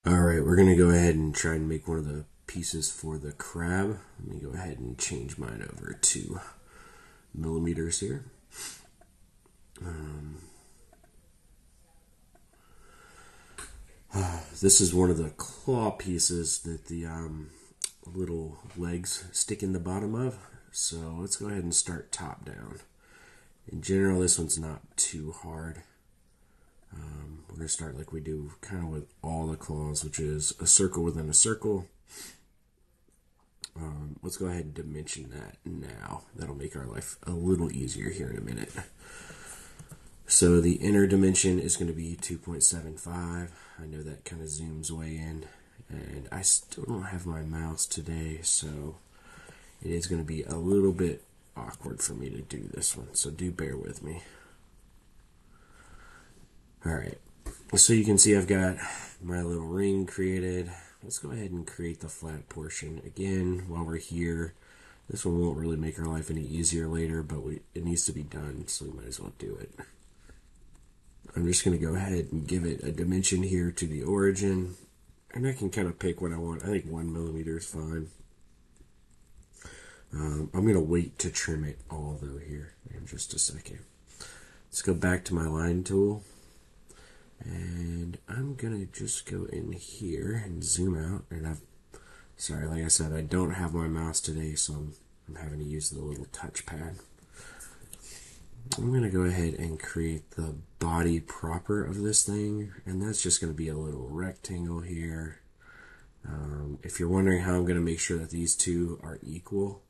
Alright, we're going to go ahead and try and make one of the pieces for the crab. Let me go ahead and change mine over to millimeters here. This is one of the claw pieces that the little legs stick in the bottom of. So let's go ahead and start top down. In general, this one's not too hard. We're going to start like we do kind of with all the claws, which is a circle within a circle. Let's go ahead and dimension that now. That'll make our life a little easier here in a minute. So the inner dimension is going to be 2.75. I know that kind of zooms way in. And I still don't have my mouse today, so it is going to be a little bit awkward for me to do this one. So do bear with me. Alright, so you can see I've got my little ring created. Let's go ahead and create the flat portion. Again, while we're here, this one won't really make our life any easier later, but it needs to be done, so we might as well do it. I'm just going to go ahead and give it a dimension here to the origin, and I can kind of pick what I want. I think 1 millimeter is fine. I'm going to wait to trim it all though here in just a second. Let's go back to my line tool. And I'm gonna just go in here and zoom out. And sorry, like I said, I don't have my mouse today, so I'm having to use the little touchpad. I'm gonna go ahead and create the body proper of this thing, and that's just gonna be a little rectangle here. If you're wondering how I'm gonna make sure that these two are equal,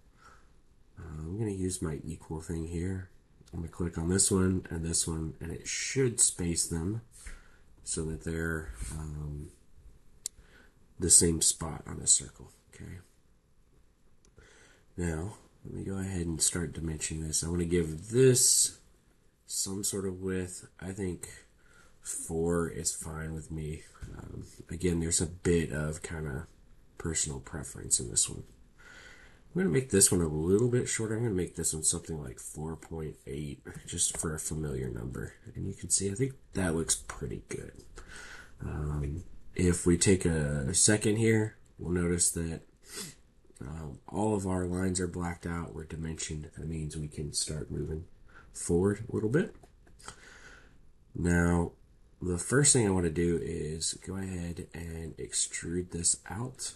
I'm gonna use my equal thing here. I'm gonna click on this one, and it should space them so that they're the same spot on the circle. Okay. Now, let me go ahead and start dimensioning this. I want to give this some sort of width. I think 4 is fine with me. Again, there's a bit of kind of personal preference in this one. I'm going to make this one a little bit shorter. I'm going to make this one something like 4.8, just for a familiar number. And you can see, I think that looks pretty good. If we take a second here, we'll notice that all of our lines are blacked out. We're dimensioned. That means we can start moving forward a little bit. Now, the first thing I want to do is go ahead and extrude this out.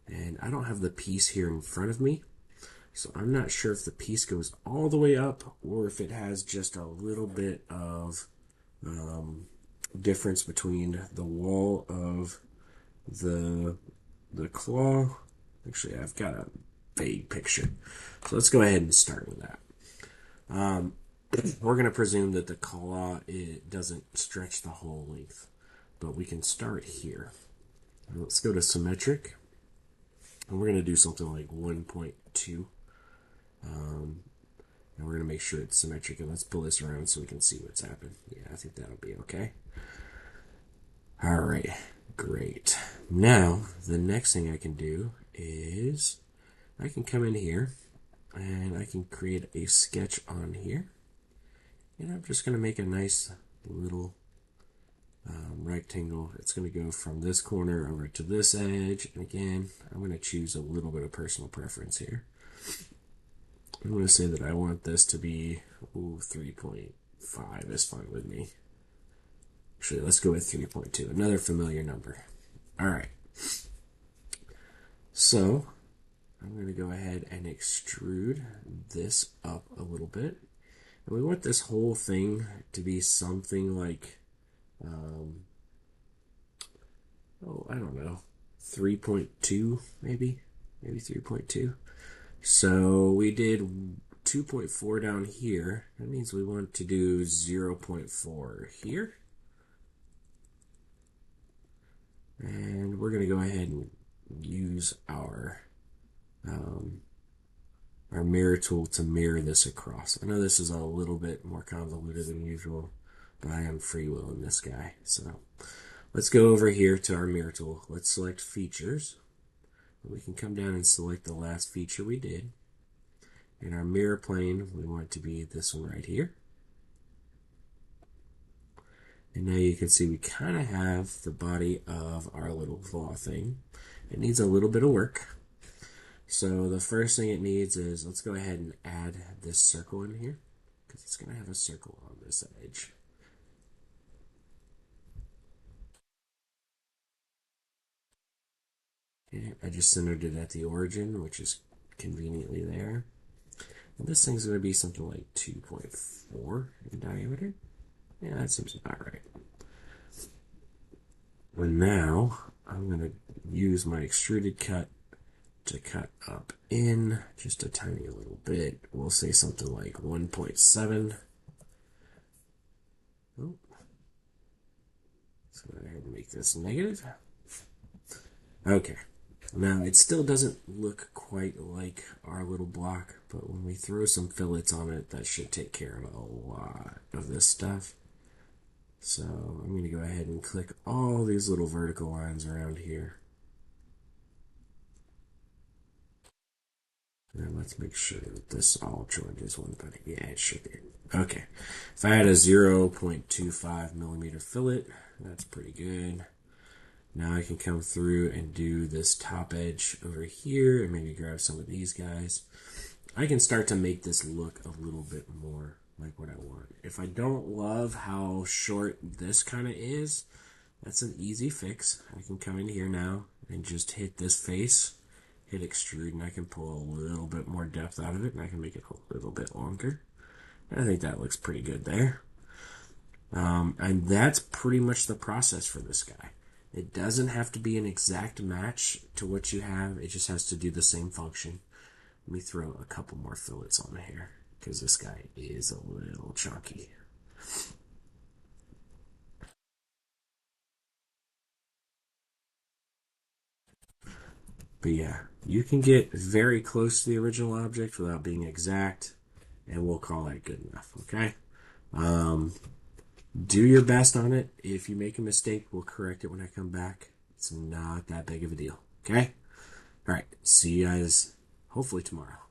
And I don't have the piece here in front of me, so I'm not sure if the piece goes all the way up or if it has just a little bit of difference between the wall of the claw. Actually, I've got a vague picture, so let's go ahead and start with that. We're going to presume that the claw, it doesn't stretch the whole length, but we can start here. Let's go to symmetric, and we're going to do something like 1.2. And we're going to make sure it's symmetric, and let's pull this around so we can see what's happened. Yeah, I think that'll be okay. All right, great. Now, the next thing I can do is I can come in here and I can create a sketch on here. And I'm just going to make a nice little rectangle. It's going to go from this corner over to this edge. And again, I'm going to choose a little bit of personal preference here. I'm going to say that I want this to be 3.5 is fine with me. Actually, let's go with 3.2, another familiar number. All right. So I'm going to go ahead and extrude this up a little bit. And we want this whole thing to be something like, I don't know, 3.2 maybe 3.2. So we did 2.4 down here. That means we want to do 0.4 here. And we're going to go ahead and use our mirror tool to mirror this across. I know this is a little bit more convoluted than usual, but I am freewheeling this guy. So let's go over here to our mirror tool. Let's select features. We can come down and select the last feature we did. In our mirror plane, we want it to be this one right here. And now you can see we kind of have the body of our little claw thing. It needs a little bit of work. So the first thing it needs is, let's go ahead and add this circle in here, because it's going to have a circle on this edge. Okay, I just centered it at the origin, which is conveniently there. And this thing's going to be something like 2.4 in diameter. Yeah, that seems about right. And now I'm going to use my extruded cut to cut up in just a tiny little bit. We'll say something like 1.7. Oh. So go ahead and make this negative. Okay. Now it still doesn't look quite like our little block, but when we throw some fillets on it, that should take care of a lot of this stuff. So I'm going to go ahead and click all these little vertical lines around here. And let's make sure that this all joined is one body. Yeah, it should be. Okay. If I had a 0.25 millimeter fillet, that's pretty good. Now I can come through and do this top edge over here and maybe grab some of these guys. I can start to make this look a little bit more like what I want. If I don't love how short this kind of is, that's an easy fix. I can come in here now and just hit this face, hit extrude, and I can pull a little bit more depth out of it, and I can make it a little bit longer. And I think that looks pretty good there. And that's pretty much the process for this guy. It doesn't have to be an exact match to what you have. It just has to do the same function. Let me throw a couple more fillets on here because this guy is a little chunky. But yeah, you can get very close to the original object without being exact, and we'll call that good enough, okay? Do your best on it. If you make a mistake, we'll correct it when I come back. It's not that big of a deal, okay? All right, see you guys hopefully tomorrow.